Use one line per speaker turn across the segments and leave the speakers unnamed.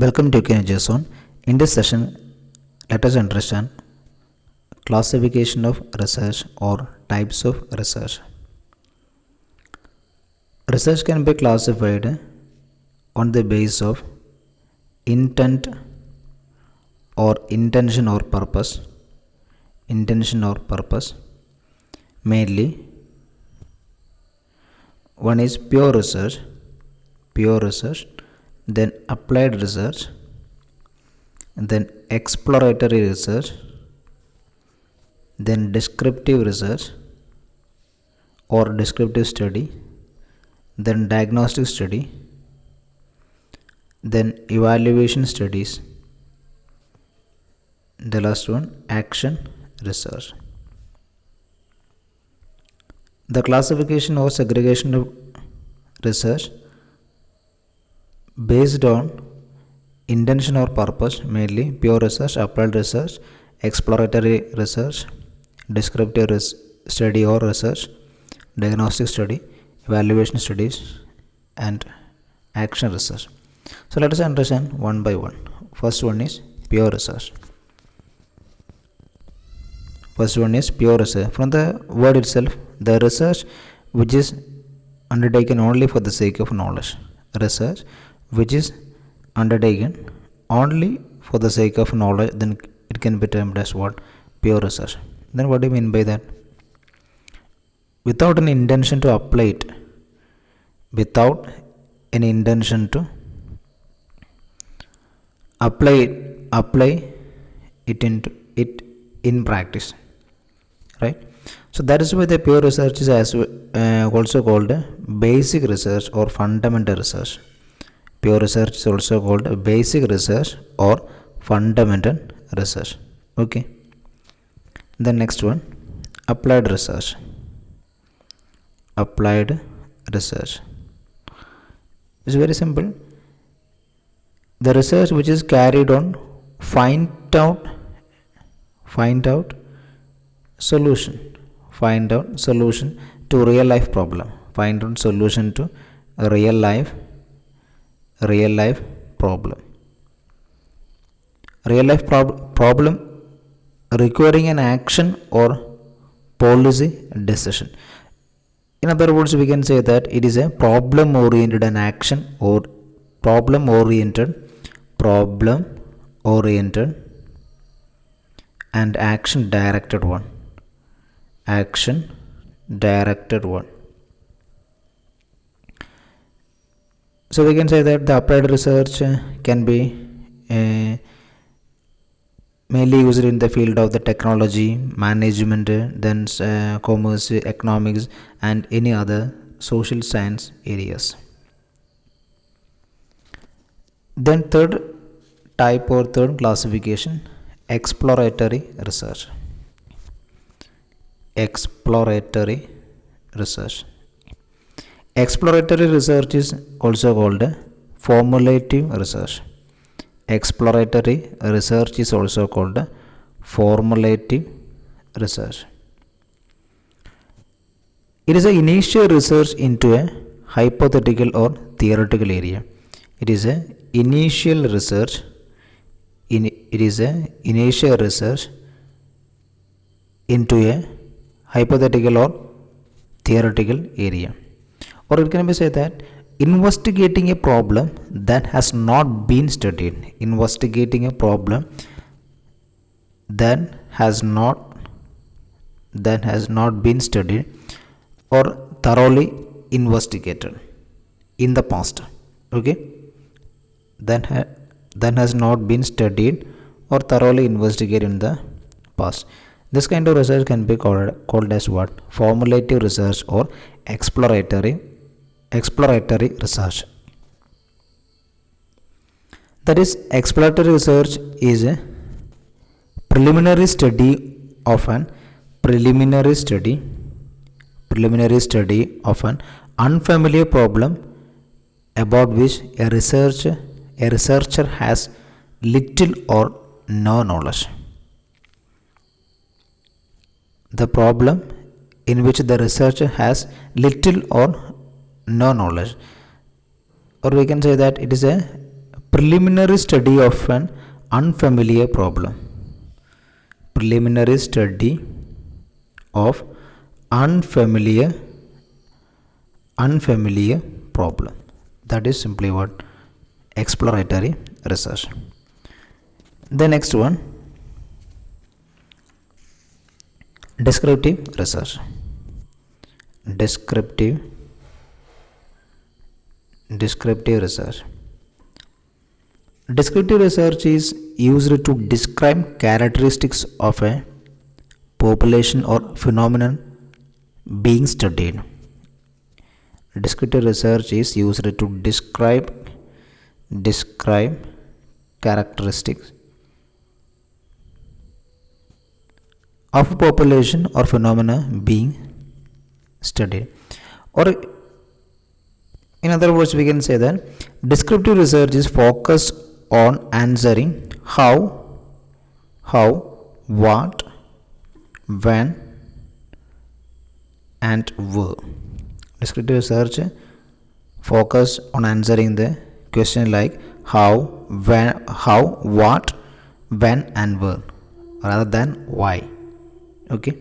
Welcome to KNJSON. In this session, let us understand classification of research or types of research. Research can be classified on the basis of intent or intention or purpose. Mainly, one is pure research, then applied research, then exploratory research, then descriptive research or descriptive study, then diagnostic study, then evaluation studies, the last one action research. The classification or segregation of research based on intention or purpose, mainly pure research, applied research, exploratory research, descriptive study or research, diagnostic study, evaluation studies, and action research. So let us understand one by one. First one is pure research. From the word itself, the research which is undertaken only for the sake of knowledge. Research which is undertaken only for the sake of knowledge, then it can be termed as what? Pure research. Then what do you mean by that? Without an intention to apply it, without any intention to apply it in practice, right? So that is why the pure research is also called basic research or fundamental research. Pure research is also called basic research or fundamental research. Okay. The next one, applied research. Applied research is very simple. The research which is carried on find out solution to real life problem. Find out solution to a real life problem. Real life problem requiring an action or policy decision. In other words, we can say that it is a problem oriented and action or problem oriented and action directed one. So we can say that the applied research can be mainly used in the field of the technology, management, then commerce, economics, and any other social science areas. Then third type or third classification, exploratory research. Exploratory research is also called formative research. Exploratory research is also called formative research. It is an initial research into a hypothetical or theoretical area. It is an initial research into a hypothetical or theoretical area. Or it can be said that investigating a problem that has not been studied. Investigating a problem that has not been studied or thoroughly investigated in the past. Okay, that has not been studied or thoroughly investigated in the past. This kind of research can be called as what? Formative research or exploratory research. That is, exploratory research is a preliminary study of an unfamiliar problem about which a researcher has little or no knowledge. The problem in which the researcher has little or no knowledge, or we can say that it is a preliminary study of an unfamiliar problem. Preliminary study of unfamiliar problem. That is simply what exploratory research. The next one, descriptive research. Descriptive research. Descriptive research is used to describe characteristics of a population or phenomenon being studied. Descriptive research is used to describe characteristics of a population or phenomena being studied. Or in other words, we can say that descriptive research is focused on answering how, what, when, and where. Descriptive research focus on answering the question like how, what, when, and where, rather than why. Okay.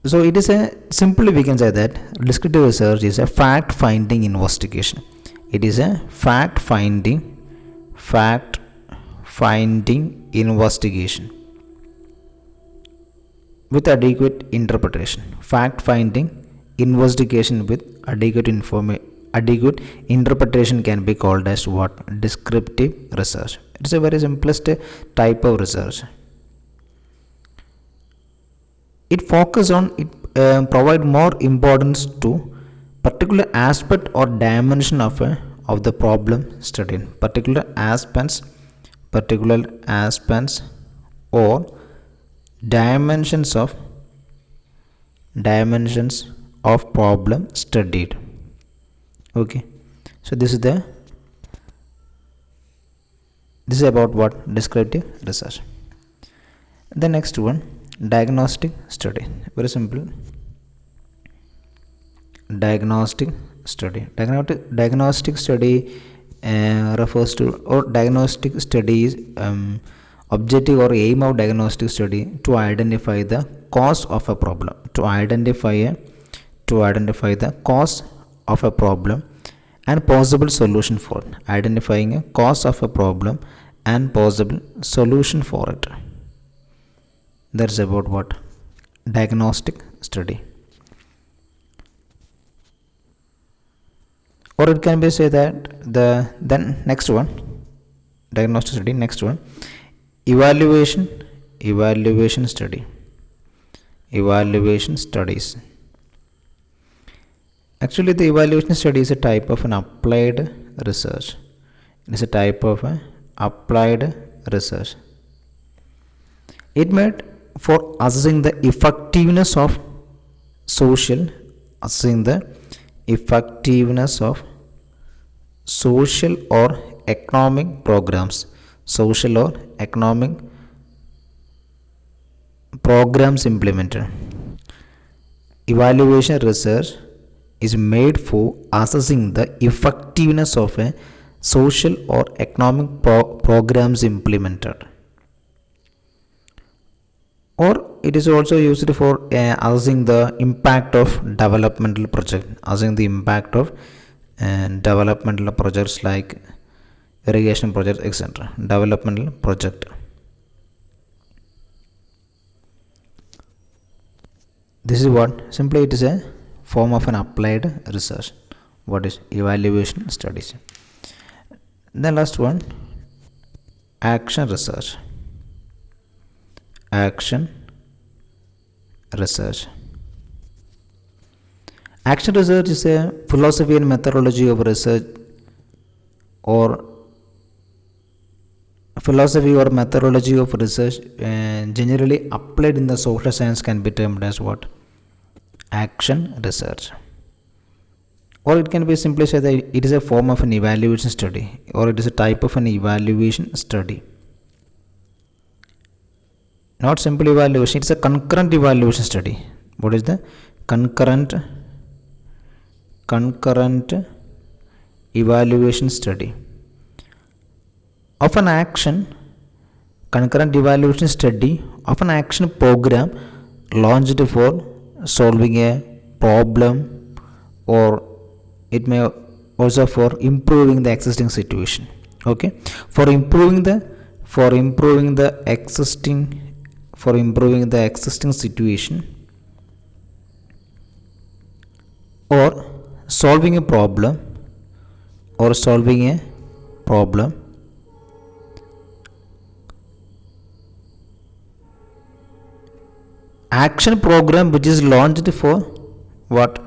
So it is simply we can say that descriptive research is a fact-finding investigation. It is a fact-finding investigation with adequate interpretation. Fact-finding investigation with adequate interpretation can be called as what? Descriptive research. It is a very simplest type of research. It focuses on provide more importance to particular aspect or dimension of the problem studied. Particular aspects or dimensions of problem studied. Okay, so this is about what? Descriptive research. The next one, diagnostic study. Very simple. Diagnostic study refers to, or diagnostic study is objective or aim of diagnostic study to identify the cause of a problem. To identify the cause of a problem and possible solution for it. Identifying a cause of a problem and possible solution for it. That's about what? Diagnostic study. Or it can be say that then next one, diagnostic study. Next one, evaluation study. Evaluation studies. Actually, the evaluation study is a type of an applied research. It is a type of applied research. It made for assessing the effectiveness of social or economic programs. Social or economic programs implemented. Evaluation research is made for assessing the effectiveness of a social or economic programs implemented. Or it is also used for assessing the impact of developmental project. Assessing the impact of developmental projects like irrigation projects, etc. Developmental project. This is what? Simply it is a form of an applied research. What is evaluation studies? The last one, action research. Action research is a philosophy and methodology of research, or philosophy or methodology of research generally applied in the social science can be termed as what? Action research. Or it can be simply said that it is a form of an evaluation study, or it is a type of an evaluation study. Not simple evaluation, it's a concurrent evaluation study. What is the concurrent evaluation study? of an action, concurrent evaluation study of an action program launched for solving a problem, or it may also for improving the existing situation. Okay, for improving the existing situation, or solving a problem, action program which is launched for what,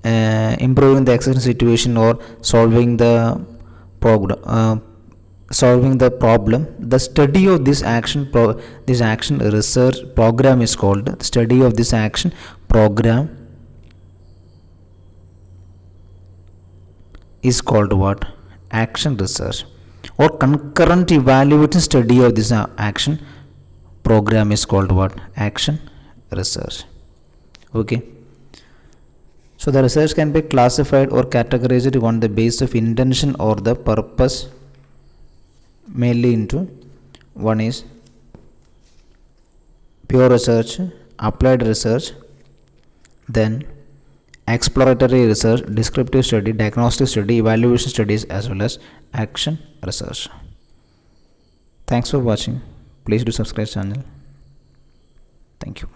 improving the existing situation or solving the problem. The study of this action research program is called, the study of this action program is called what? Action research. Or concurrent evaluation study of this action program is called what? Action research. Okay, so the research can be classified or categorized on the basis of intention or the purpose, mainly into one is pure research, applied research, then exploratory research, descriptive study, diagnostic study, evaluation studies, as well as action research. Thanks for watching. Please do subscribe channel. Thank you.